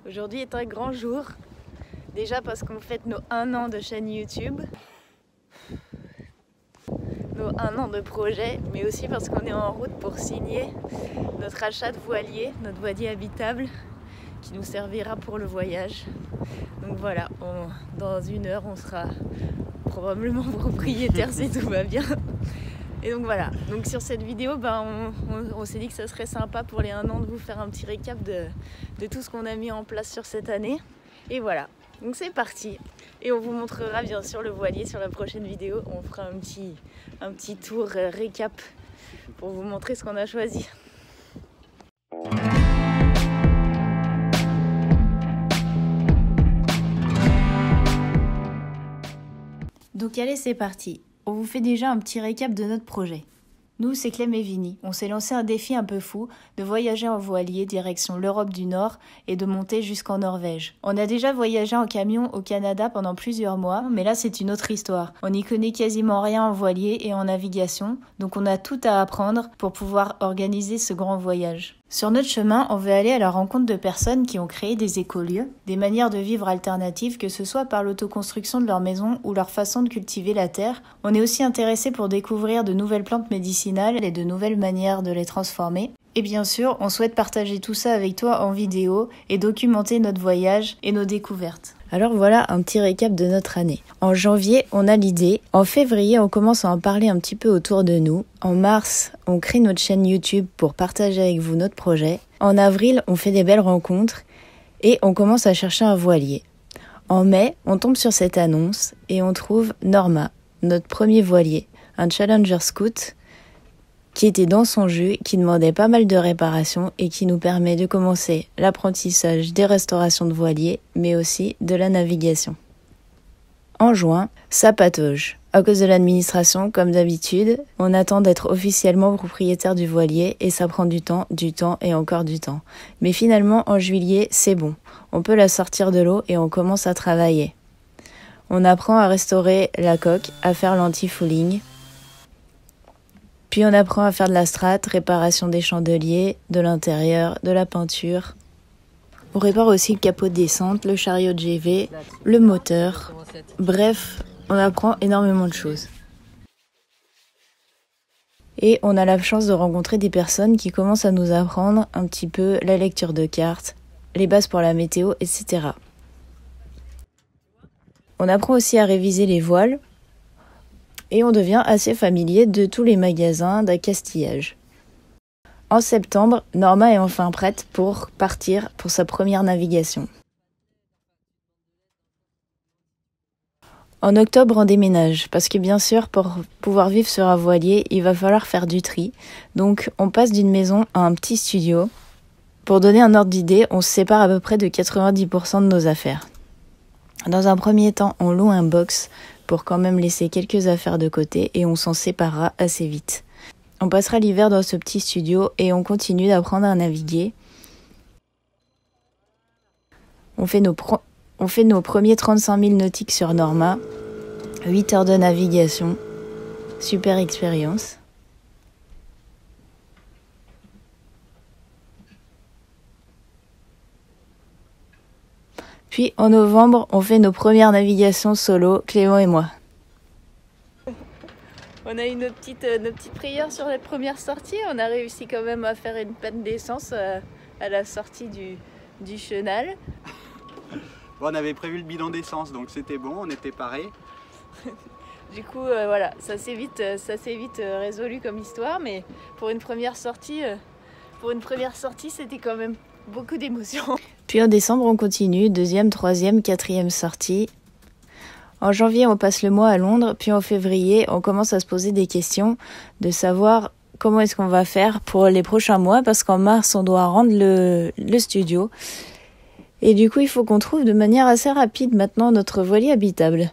Aujourd'hui est un grand jour. Déjà parce qu'on fête nos 1 an de chaîne YouTube, nos 1 an de projet, mais aussi parce qu'on est en route pour signer notre achat de voilier, notre voilier habitable qui nous servira pour le voyage. Donc voilà, dans 1 heure on sera probablement propriétaire si tout va bien. Et donc voilà, donc sur cette vidéo, on s'est dit que ça serait sympa pour les 1 an de vous faire un petit récap de tout ce qu'on a mis en place sur cette année. Et voilà, donc c'est parti. Et on vous montrera bien sûr le voilier sur la prochaine vidéo. On fera un petit tour récap pour vous montrer ce qu'on a choisi. Donc allez, c'est parti. On vous fait déjà un petit récap de notre projet. Nous, c'est Clem et Vinny. On s'est lancé un défi un peu fou de voyager en voilier direction l'Europe du Nord et de monter jusqu'en Norvège. On a déjà voyagé en camion au Canada pendant plusieurs mois, mais là c'est une autre histoire. On n'y connaît quasiment rien en voilier et en navigation, donc on a tout à apprendre pour pouvoir organiser ce grand voyage. Sur notre chemin, on veut aller à la rencontre de personnes qui ont créé des écolieux, des manières de vivre alternatives, que ce soit par l'autoconstruction de leur maison ou leur façon de cultiver la terre. On est aussi intéressé pour découvrir de nouvelles plantes médicinales et de nouvelles manières de les transformer. Et bien sûr, on souhaite partager tout ça avec toi en vidéo et documenter notre voyage et nos découvertes. Alors voilà un petit récap de notre année. En janvier, on a l'idée. En février, on commence à en parler un petit peu autour de nous. En mars, on crée notre chaîne YouTube pour partager avec vous notre projet. En avril, on fait des belles rencontres et on commence à chercher un voilier. En mai, on tombe sur cette annonce et on trouve Norma, notre premier voilier, un Challenger Scout qui était dans son jus, qui demandait pas mal de réparations et qui nous permet de commencer l'apprentissage des restaurations de voiliers, mais aussi de la navigation. En juin, ça patauge. À cause de l'administration, comme d'habitude, on attend d'être officiellement propriétaire du voilier et ça prend du temps et encore du temps. Mais finalement, en juillet, c'est bon. On peut la sortir de l'eau et on commence à travailler. On apprend à restaurer la coque, à faire l'anti-fouling. Puis on apprend à faire de la strate, réparation des chandeliers, de l'intérieur, de la peinture. On répare aussi le capot de descente, le chariot de GV, le moteur. Bref, on apprend énormément de choses. Et on a la chance de rencontrer des personnes qui commencent à nous apprendre un petit peu la lecture de cartes, les bases pour la météo, etc. On apprend aussi à réviser les voiles. Et on devient assez familier de tous les magasins d'accastillage. En septembre, Norma est enfin prête pour partir pour sa première navigation. En octobre, on déménage, parce que bien sûr, pour pouvoir vivre sur un voilier, il va falloir faire du tri. Donc, on passe d'une maison à un petit studio. Pour donner un ordre d'idée, on se sépare à peu près de 90% de nos affaires. Dans un premier temps, on loue un box pour quand même laisser quelques affaires de côté et on s'en séparera assez vite. On passera l'hiver dans ce petit studio et on continue d'apprendre à naviguer. On fait nos premiers 35 000 nautiques sur Norma, 8 heures de navigation, super expérience. Puis en novembre, on fait nos premières navigations solo, Clément et moi. On a eu nos petites prières sur les premières sorties. On a réussi quand même à faire une panne d'essence à la sortie du chenal. Bon, on avait prévu le bidon d'essence, donc c'était bon, on était parés. Du coup, voilà, ça s'est vite résolu comme histoire, mais pour une première sortie, c'était quand même beaucoup d'émotions. Puis en décembre, on continue, 2e, 3e, 4e sortie. En janvier, on passe le mois à Londres, puis en février, on commence à se poser des questions, de savoir comment est-ce qu'on va faire pour les prochains mois, parce qu'en mars, on doit rendre le studio. Et du coup, il faut qu'on trouve de manière assez rapide maintenant notre voilier habitable.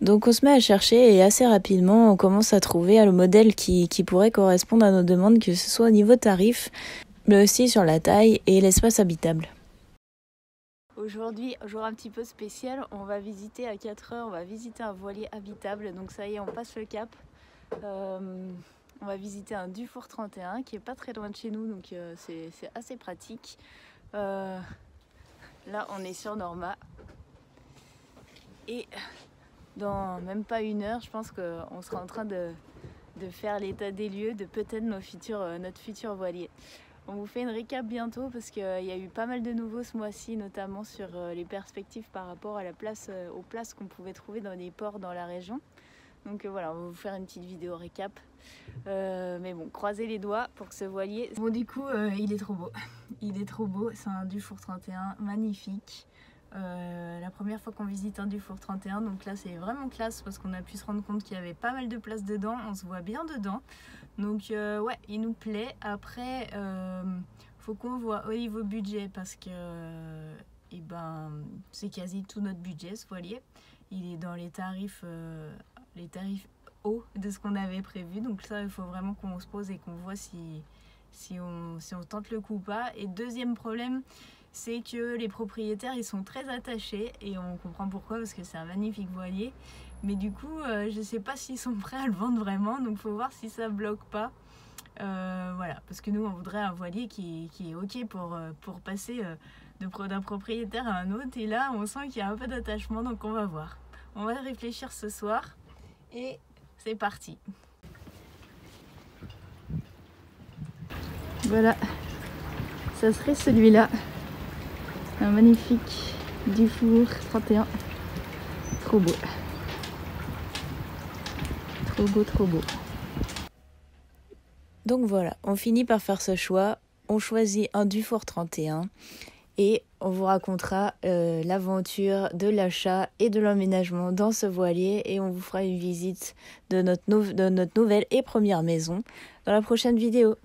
Donc on se met à chercher et assez rapidement, on commence à trouver le modèle qui pourrait correspondre à nos demandes, que ce soit au niveau tarif, mais aussi sur la taille et l'espace habitable. Aujourd'hui, jour un petit peu spécial, on va visiter à 4 heures, on va visiter un voilier habitable, donc ça y est, on passe le cap. On va visiter un Dufour 31 qui est pas très loin de chez nous, donc c'est assez pratique. Là, on est sur Norma. Et dans même pas 1 heure, je pense qu'on sera en train de faire l'état des lieux de peut-être notre futur voilier. On vous fait une récap bientôt parce qu'il y a eu pas mal de nouveaux ce mois-ci, notamment sur les perspectives par rapport à aux places qu'on pouvait trouver dans les ports dans la région. Donc voilà, on va vous faire une petite vidéo récap. Mais bon, croisez les doigts pour que ce voilier... Bon, du coup, il est trop beau. Il est trop beau. C'est un Dufour 31, magnifique. La première fois qu'on visite un Dufour 31, donc là c'est vraiment classe parce qu'on a pu se rendre compte qu'il y avait pas mal de place dedans. On se voit bien dedans. Donc ouais, il nous plaît. Après, faut qu'on voit au niveau budget parce que c'est quasi tout notre budget ce voilier. Il est dans les tarifs hauts de ce qu'on avait prévu. Donc ça, il faut vraiment qu'on se pose et qu'on voit si on tente le coup ou pas. Et deuxième problème, c'est que les propriétaires ils sont très attachés et on comprend pourquoi parce que c'est un magnifique voilier. Mais du coup, je sais pas s'ils sont prêts à le vendre vraiment, donc faut voir si ça bloque pas. Voilà, parce que nous on voudrait un voilier qui est ok pour passer d'un propriétaire à un autre. Et là, on sent qu'il y a un peu d'attachement, donc on va voir. On va réfléchir ce soir et c'est parti. Voilà, ça serait celui-là. Un magnifique Dufour 31. Trop beau. Trop beau, trop beau. Donc voilà, on finit par faire ce choix. On choisit un Dufour 31 et on vous racontera l'aventure de l'achat et de l'emménagement dans ce voilier et on vous fera une visite de notre nouvelle et première maison dans la prochaine vidéo.